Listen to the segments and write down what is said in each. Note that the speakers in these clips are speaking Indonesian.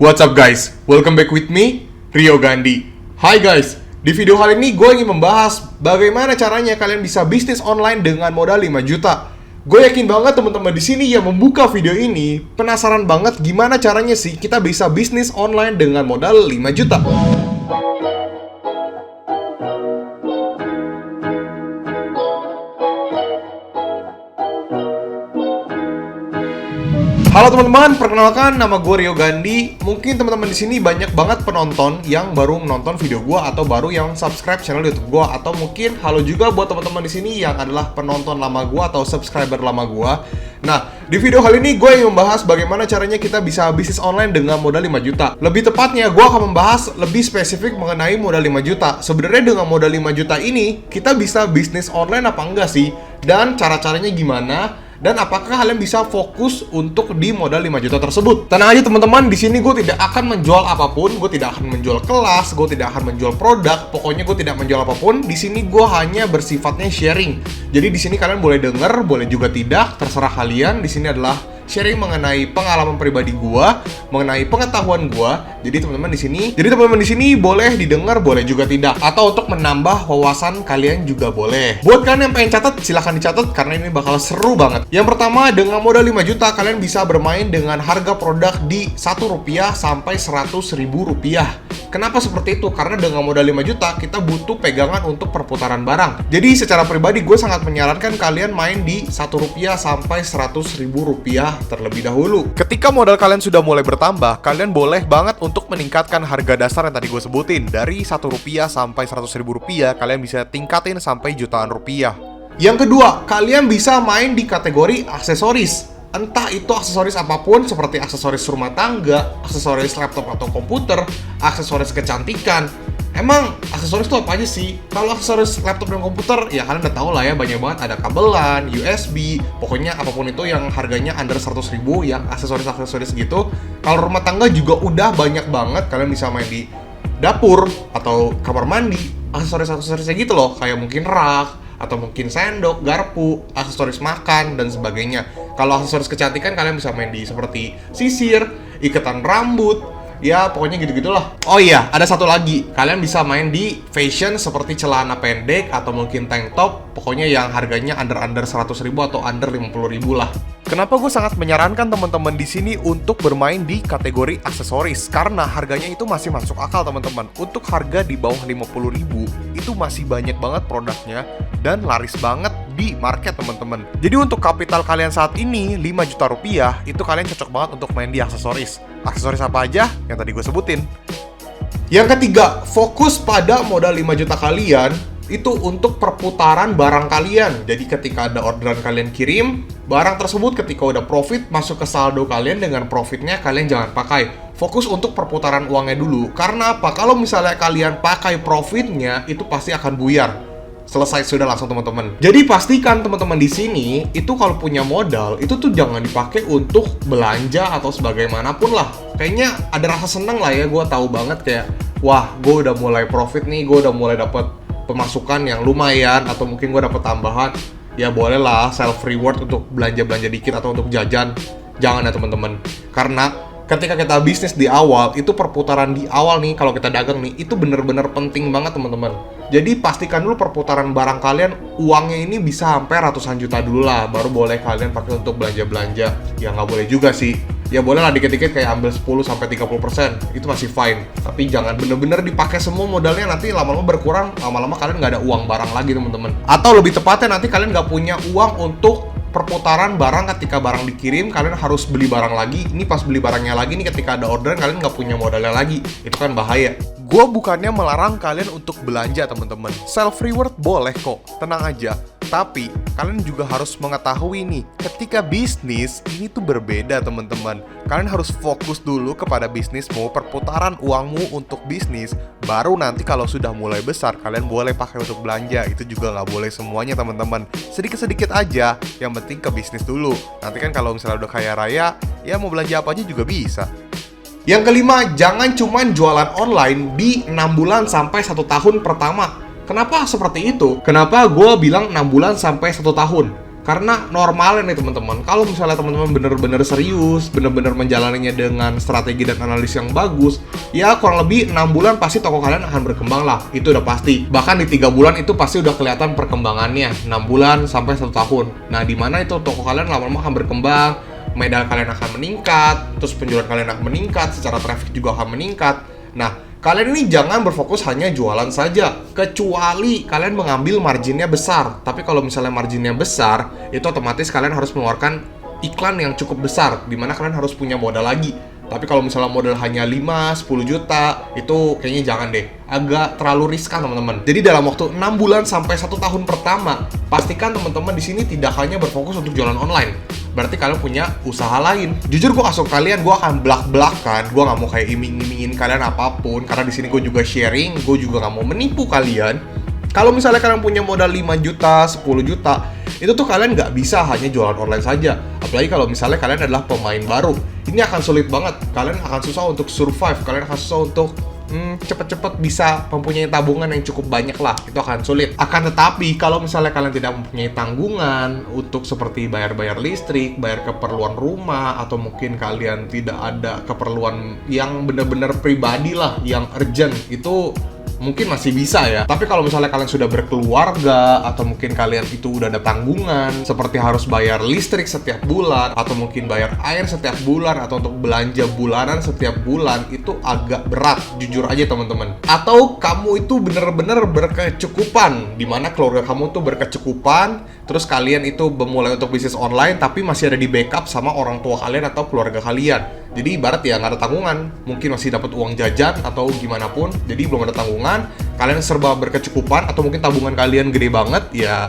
What's up guys? Welcome back with me, Rio Gandhi. Hai guys, di video kali ini gue ingin membahas bagaimana caranya kalian bisa bisnis online dengan modal 5 juta. Gue yakin banget teman-teman di sini yang membuka video ini penasaran banget gimana caranya sih kita bisa bisnis online dengan modal 5 juta. Halo teman-teman, perkenalkan nama gue Rio Gandhi. Mungkin teman-teman di sini banyak banget penonton yang baru menonton video gue atau baru yang subscribe channel YouTube gue, atau mungkin halo juga buat teman-teman di sini yang adalah penonton lama gue atau subscriber lama gue. Nah, di video kali ini gue ingin membahas bagaimana caranya kita bisa bisnis online dengan modal 5 juta. Lebih tepatnya, gue akan membahas lebih spesifik mengenai modal 5 juta. Sebenarnya dengan modal 5 juta ini, kita bisa bisnis online apa enggak sih? Dan cara-caranya gimana? Dan apakah kalian bisa fokus untuk di modal 5 juta tersebut? Tenang aja teman-teman, di sini gue tidak akan menjual apapun, gue tidak akan menjual kelas, gue tidak akan menjual produk, pokoknya gue tidak menjual apapun. Di sini gue hanya bersifatnya sharing. Jadi di sini kalian boleh denger, boleh juga tidak, terserah kalian. Di sini adalah sharing mengenai pengalaman pribadi gue, mengenai pengetahuan gue. Jadi teman-teman di sini boleh didengar, boleh juga tidak, atau untuk menambah wawasan kalian juga boleh. Buat kalian yang pengen catat, silahkan dicatat karena ini bakal seru banget. Yang pertama, dengan modal 5 juta kalian bisa bermain dengan harga produk di Rp1 sampai Rp100.000. Kenapa seperti itu? Karena dengan modal 5 juta kita butuh pegangan untuk perputaran barang. Jadi secara pribadi gue sangat menyarankan kalian main di Rp1 sampai Rp100.000 terlebih dahulu. Ketika modal kalian sudah mulai bertambah, kalian boleh banget untuk meningkatkan harga dasar yang tadi gue sebutin. Dari Rp1 sampai Rp100.000, kalian bisa tingkatin sampai jutaan rupiah. Yang kedua, kalian bisa main di kategori aksesoris. Entah itu aksesoris apapun, seperti aksesoris rumah tangga, aksesoris laptop atau komputer, aksesoris kecantikan. Emang aksesoris itu apa aja sih? Kalau aksesoris laptop dan komputer, ya kalian udah tahu lah ya, banyak banget, ada kabelan, USB, pokoknya apapun itu yang harganya under 100.000, yang aksesoris-aksesoris gitu. Kalau rumah tangga juga udah banyak banget, kalian bisa main di dapur atau kamar mandi, aksesoris-aksesorisnya gitu loh, kayak mungkin rak, atau mungkin sendok, garpu, aksesoris makan, dan sebagainya. Kalau aksesoris kecantikan, kalian bisa main di seperti sisir, ikatan rambut, ya pokoknya gitu-gitulah. Oh iya, ada satu lagi. Kalian bisa main di fashion seperti celana pendek atau mungkin tank top. Pokoknya yang harganya under 100.000 atau under 50.000 lah. Kenapa gue sangat menyarankan teman-teman di sini untuk bermain di kategori aksesoris? Karena harganya itu masih masuk akal teman-teman. Untuk harga di bawah 50.000 itu masih banyak banget produknya dan laris banget di market teman-teman. Jadi untuk kapital kalian saat ini 5 juta rupiah, itu kalian cocok banget untuk main di aksesoris. Aksesoris apa aja yang tadi gue sebutin. Yang ketiga, fokus pada modal 5 juta kalian itu untuk perputaran barang kalian. Jadi ketika ada orderan kalian kirim, barang tersebut ketika udah profit masuk ke saldo kalian, dengan profitnya kalian jangan pakai. Fokus untuk perputaran uangnya dulu. Karena apa? Kalau misalnya kalian pakai profitnya, itu pasti akan buyar. Selesai sudah langsung teman-teman. Jadi pastikan teman-teman di sini itu kalau punya modal itu tuh jangan dipakai untuk belanja atau sebagaimanapun lah. Kayaknya ada rasa seneng lah ya, gue tahu banget kayak wah, gue udah mulai profit nih, gue udah mulai dapat pemasukan yang lumayan, atau mungkin gue dapat tambahan. Ya boleh lah self reward untuk belanja-belanja dikit atau untuk jajan. Jangan ya teman-teman. Karena ketika kita bisnis di awal, itu perputaran di awal nih, kalau kita dagang nih, itu bener-bener penting banget teman-teman. Jadi pastikan dulu perputaran barang kalian, uangnya ini bisa sampai ratusan juta dulu lah, baru boleh kalian pakai untuk belanja-belanja. Ya nggak boleh juga sih. Ya boleh lah dikit-dikit kayak ambil 10-30%, itu masih fine. Tapi jangan bener-bener dipakai semua modalnya, nanti lama-lama berkurang, lama-lama kalian nggak ada uang barang lagi teman-teman. Atau lebih tepatnya nanti kalian nggak punya uang untuk perputaran barang. Ketika barang dikirim, kalian harus beli barang lagi. Ini pas beli barangnya lagi nih, ketika ada orderan kalian nggak punya modalnya lagi. Itu kan bahaya. Gue bukannya melarang kalian untuk belanja teman-teman. Self reward boleh kok, tenang aja. Tapi kalian juga harus mengetahui nih, ketika bisnis ini tuh berbeda teman-teman. Kalian harus fokus dulu kepada bisnismu, perputaran uangmu untuk bisnis. Baru nanti kalau sudah mulai besar, kalian boleh pakai untuk belanja. Itu juga nggak boleh semuanya teman-teman. Sedikit-sedikit aja, yang penting ke bisnis dulu. Nanti kan kalau misalnya udah kaya raya, ya mau belanja apa aja juga bisa. Yang kelima, jangan cuman jualan online di 6 bulan sampai 1 tahun pertama. Kenapa seperti itu? Kenapa gue bilang 6 bulan sampai 1 tahun? Karena normalnya nih teman-teman, kalau misalnya teman-teman bener-bener serius, bener-bener menjalaninya dengan strategi dan analis yang bagus, ya kurang lebih 6 bulan pasti toko kalian akan berkembang lah, itu udah pasti. Bahkan di 3 bulan itu pasti udah kelihatan perkembangannya, 6 bulan sampai 1 tahun. Nah, di mana itu toko kalian lama-lama akan berkembang, modal kalian akan meningkat, terus penjualan kalian akan meningkat, secara traffic juga akan meningkat. Nah, kalian ini jangan berfokus hanya jualan saja, kecuali kalian mengambil marginnya besar. Tapi kalau misalnya marginnya besar, itu otomatis kalian harus mengeluarkan iklan yang cukup besar, dimana kalian harus punya modal lagi. Tapi kalau misalnya modal hanya 5-10 juta, itu kayaknya jangan deh. Agak terlalu riskan teman-teman. Jadi dalam waktu 6 bulan sampai 1 tahun pertama, pastikan teman-teman di sini tidak hanya berfokus untuk jualan online. Berarti kalian punya usaha lain. Jujur gue kasih kalian, gue akan belak-belakan. Gue gak mau kayak iming-imingin kalian apapun. Karena di sini gue juga sharing, gue juga gak mau menipu kalian. Kalau misalnya kalian punya modal 5 juta, 10 juta, itu tuh kalian nggak bisa hanya jualan online saja. Apalagi kalau misalnya kalian adalah pemain baru. Ini akan sulit banget. Kalian akan susah untuk survive. Kalian akan susah untuk cepet-cepet bisa mempunyai tabungan yang cukup banyak lah. Itu akan sulit. Akan tetapi, kalau misalnya kalian tidak mempunyai tanggungan untuk seperti bayar-bayar listrik, bayar keperluan rumah, atau mungkin kalian tidak ada keperluan yang benar-benar pribadi lah, yang urgent, itu mungkin masih bisa ya. Tapi kalau misalnya kalian sudah berkeluarga, atau mungkin kalian itu udah ada tanggungan, seperti harus bayar listrik setiap bulan, atau mungkin bayar air setiap bulan, atau untuk belanja bulanan setiap bulan, itu agak berat, jujur aja teman-teman. Atau kamu itu bener-bener berkecukupan, dimana keluarga kamu tuh berkecukupan, terus kalian itu memulai untuk bisnis online, tapi masih ada di backup sama orang tua kalian atau keluarga kalian. Jadi ibarat ya nggak ada tanggungan, mungkin masih dapat uang jajan atau gimana pun, jadi belum ada tanggungan, kalian serba berkecukupan, atau mungkin tabungan kalian gede banget, ya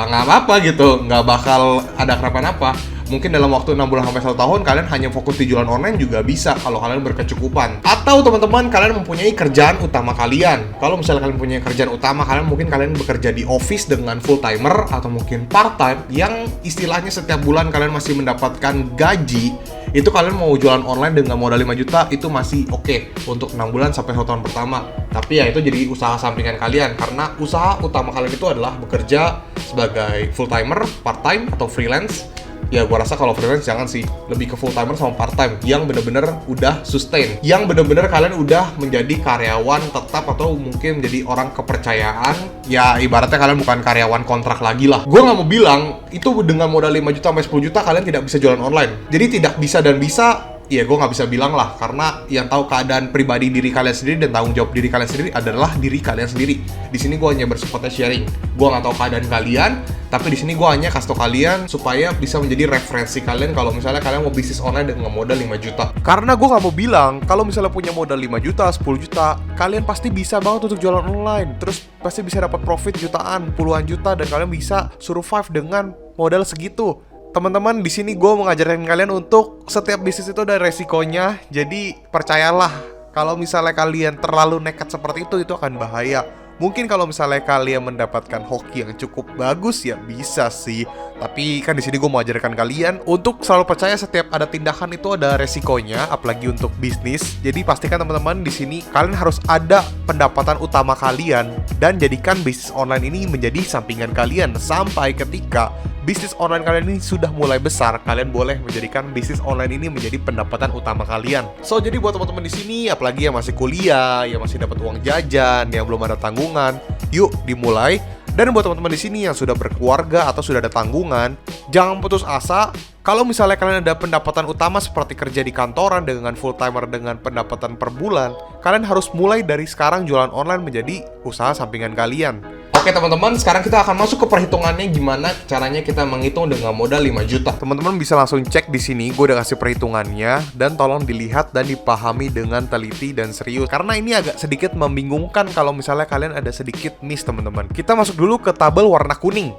nggak apa-apa gitu, nggak bakal ada kenapa-napa. Mungkin dalam waktu 6 bulan sampai 1 tahun kalian hanya fokus di jualan online juga bisa kalau kalian berkecukupan. Atau teman-teman kalian mempunyai kerjaan utama kalian. Kalau misalnya kalian punya kerjaan utama, kalian bekerja di office dengan full timer atau mungkin part time yang istilahnya setiap bulan kalian masih mendapatkan gaji. Itu kalian mau jualan online dengan modal 5 juta itu masih oke untuk 6 bulan sampai 1 tahun pertama. Tapi ya itu jadi usaha sampingan kalian, karena usaha utama kalian itu adalah bekerja sebagai full timer, part time atau freelance. Ya gua rasa kalau freelance jangan sih, lebih ke full timer sama part time yang bener-bener udah sustain, yang bener-bener kalian udah menjadi karyawan tetap atau mungkin menjadi orang kepercayaan. Ya ibaratnya kalian bukan karyawan kontrak lagi lah. Gua nggak mau bilang itu dengan modal 5 juta sampai 10 juta kalian tidak bisa jualan online. Jadi tidak bisa dan bisa, ya gue nggak bisa bilang lah, karena yang tahu keadaan pribadi diri kalian sendiri dan tanggung jawab diri kalian sendiri adalah diri kalian sendiri. Di sini gue hanya bersifatnya sharing. Gue nggak tahu keadaan kalian, tapi di sini gue hanya kasih tau kalian supaya bisa menjadi referensi kalian kalau misalnya kalian mau bisnis online dengan modal 5 juta. Karena gue nggak mau bilang kalau misalnya punya modal 5 juta, 10 juta, kalian pasti bisa banget untuk jualan online. Terus pasti bisa dapat profit jutaan, puluhan juta, dan kalian bisa survive dengan modal segitu. Teman-teman, di sini gue mengajarkan kalian untuk setiap bisnis itu ada resikonya. Jadi percayalah, kalau misalnya kalian terlalu nekat seperti itu akan bahaya. Mungkin kalau misalnya kalian mendapatkan hoki yang cukup bagus ya bisa sih. Tapi kan di sini gue mengajarkan kalian untuk selalu percaya setiap ada tindakan itu ada resikonya, apalagi untuk bisnis. Jadi pastikan teman-teman di sini kalian harus ada pendapatan utama kalian dan jadikan bisnis online ini menjadi sampingan kalian sampai ketika bisnis online kalian ini sudah mulai besar, kalian boleh menjadikan bisnis online ini menjadi pendapatan utama kalian. So, jadi buat teman-teman di sini, apalagi yang masih kuliah, yang masih dapat uang jajan, yang belum ada tanggungan, yuk dimulai. Dan buat teman-teman di sini yang sudah berkeluarga atau sudah ada tanggungan, jangan putus asa. Kalau misalnya kalian ada pendapatan utama seperti kerja di kantoran dengan full timer dengan pendapatan per bulan, kalian harus mulai dari sekarang jualan online menjadi usaha sampingan kalian. Oke teman-teman, sekarang kita akan masuk ke perhitungannya gimana caranya kita menghitung dengan modal 5 juta. Teman-teman bisa langsung cek di sini, gue udah kasih perhitungannya dan tolong dilihat dan dipahami dengan teliti dan serius. Karena ini agak sedikit membingungkan kalau misalnya kalian ada sedikit miss teman-teman. Kita masuk dulu ke tabel warna kuning.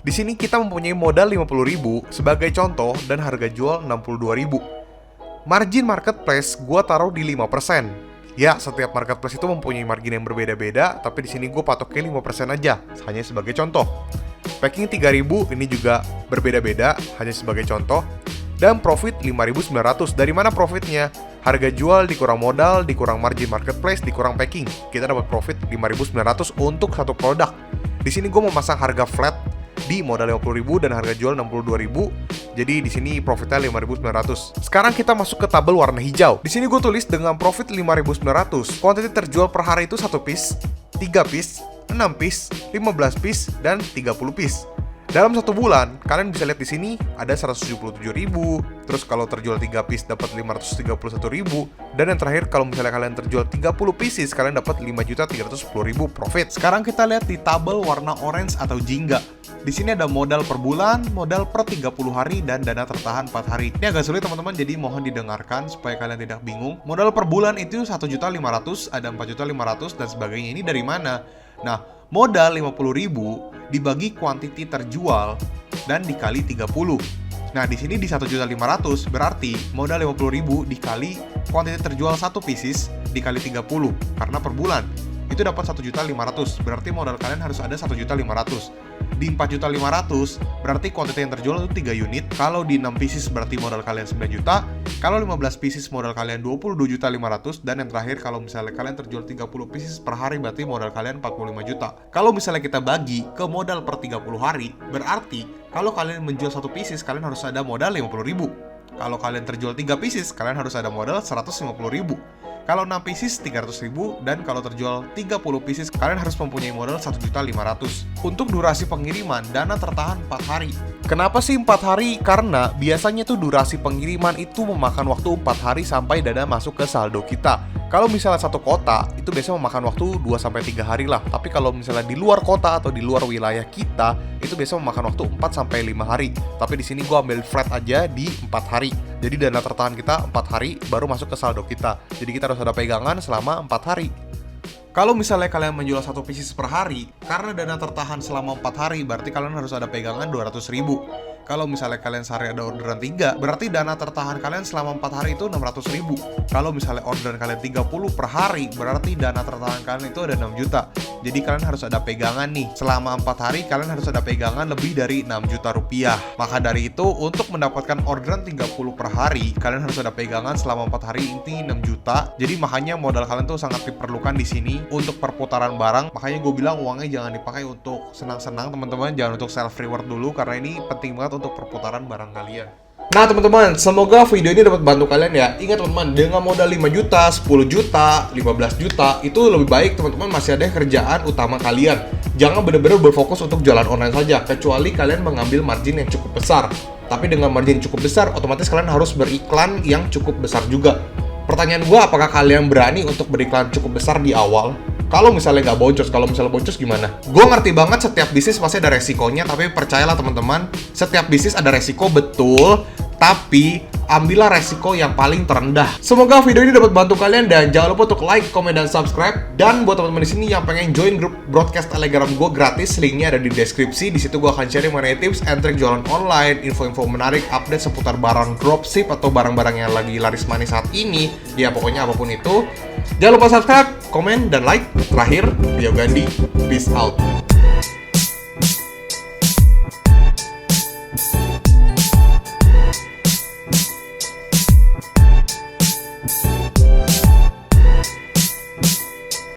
Di sini kita mempunyai modal 50.000 sebagai contoh dan harga jual 62.000. Margin marketplace gue taruh di 5%. Ya, setiap marketplace itu mempunyai margin yang berbeda-beda, tapi di sini gue patoknya 5% aja, hanya sebagai contoh. Packing 3.000 ini juga berbeda-beda, hanya sebagai contoh. Dan profit 5.900. Dari mana profitnya? Harga jual dikurang modal, dikurang margin marketplace, dikurang packing. Kita dapat profit 5.900 untuk satu produk. Di sini gue memasang harga flat di modal 50.000 dan harga jual 62.000. Jadi di sini profitnya 5.900. Sekarang kita masuk ke tabel warna hijau. Di sini gue tulis dengan profit 5.900. Kuantiti terjual per hari itu 1 piece, 3 piece, 6 piece, 15 piece, dan 30 piece. Dalam 1 bulan, kalian bisa lihat di sini ada 177.000. Terus kalau terjual 3 piece dapat 531.000. Dan yang terakhir kalau misalnya kalian terjual 30 pieces, kalian dapat 5.310.000 profit. Sekarang kita lihat di tabel warna orange atau jingga. Di sini ada modal per bulan, modal per 30 hari, dan dana tertahan 4 hari. Ini agak sulit teman-teman, jadi mohon didengarkan supaya kalian tidak bingung. Modal per bulan itu 1.500.000, ada 4.500.000 dan sebagainya. Ini dari mana? Nah, modal 50.000 dibagi kuantiti terjual dan dikali 30. Nah, di sini di 1.500.000 berarti modal 50.000 dikali kuantiti terjual 1 pieces dikali 30 karena per bulan. Itu dapat 1.500.000. Berarti modal kalian harus ada 1.500.000. Di 4.500.000 berarti kuantiti yang terjual itu 3 unit. Kalau di 6 pieces berarti modal kalian 9 juta. Kalau 15 pieces modal kalian 22.500.000. Dan yang terakhir kalau misalnya kalian terjual 30 pieces per hari berarti modal kalian 45 juta. Kalau misalnya kita bagi ke modal per 30 hari, berarti kalau kalian menjual 1 pieces kalian harus ada modal 50.000. Kalau kalian terjual 3 pieces kalian harus ada modal 150.000. Kalau 6 pieces 300.000 dan kalau terjual 30 pieces kalian harus mempunyai modal 1.500.000. Untuk durasi pengiriman, dana tertahan 4 hari. Kenapa sih 4 hari? Karena biasanya tuh durasi pengiriman itu memakan waktu 4 hari sampai dana masuk ke saldo kita. Kalau misalnya satu kota, itu biasanya memakan waktu 2-3 hari lah. Tapi kalau misalnya di luar kota atau di luar wilayah kita, itu biasanya memakan waktu 4-5 hari. Tapi di sini gua ambil flat aja di 4 hari. Jadi dana tertahan kita 4 hari baru masuk ke saldo kita. Jadi kita harus ada pegangan selama 4 hari. Kalau misalnya kalian menjual 1 pieces per hari, karena dana tertahan selama 4 hari, berarti kalian harus ada pegangan 200.000. Kalau misalnya kalian sehari ada orderan 3, berarti dana tertahan kalian selama 4 hari itu 600.000. Kalau misalnya orderan kalian 30 per hari, berarti dana tertahan kalian itu ada 6 juta. Jadi kalian harus ada pegangan nih. Selama 4 hari kalian harus ada pegangan lebih dari 6 juta rupiah. Maka dari itu, untuk mendapatkan orderan 30 per hari, kalian harus ada pegangan selama 4 hari ini 6 juta. Jadi makanya modal kalian tuh sangat diperlukan di sini untuk perputaran barang. Makanya gue bilang uangnya jangan dipakai untuk senang-senang teman-teman, jangan untuk self reward dulu karena ini penting banget untuk perputaran barang kalian. Nah teman-teman, semoga video ini dapat bantu kalian ya. Ingat teman-teman, dengan modal 5 juta, 10 juta, 15 juta, itu lebih baik teman-teman masih ada kerjaan utama kalian. Jangan benar-benar berfokus untuk jualan online saja, kecuali kalian mengambil margin yang cukup besar. Tapi dengan margin cukup besar, otomatis kalian harus beriklan yang cukup besar juga. Pertanyaan gue, apakah kalian berani untuk beriklan cukup besar di awal? Kalau misalnya nggak boncos, kalau misalnya boncos gimana? Gue ngerti banget setiap bisnis pasti ada resikonya, tapi percayalah teman-teman, setiap bisnis ada resiko betul, tapi ambillah resiko yang paling terendah. Semoga video ini dapat bantu kalian dan jangan lupa untuk like, komen, dan subscribe. Dan buat teman-teman di sini yang pengen join grup broadcast Telegram gue gratis, linknya ada di deskripsi. Di situ gue akan sharing mengenai tips and trick jualan online, info-info menarik, update seputar barang dropship atau barang-barang yang lagi laris manis saat ini. Ya pokoknya apapun itu. Jangan lupa subscribe, komen, dan like. Terakhir, Rio Gandhi, peace out.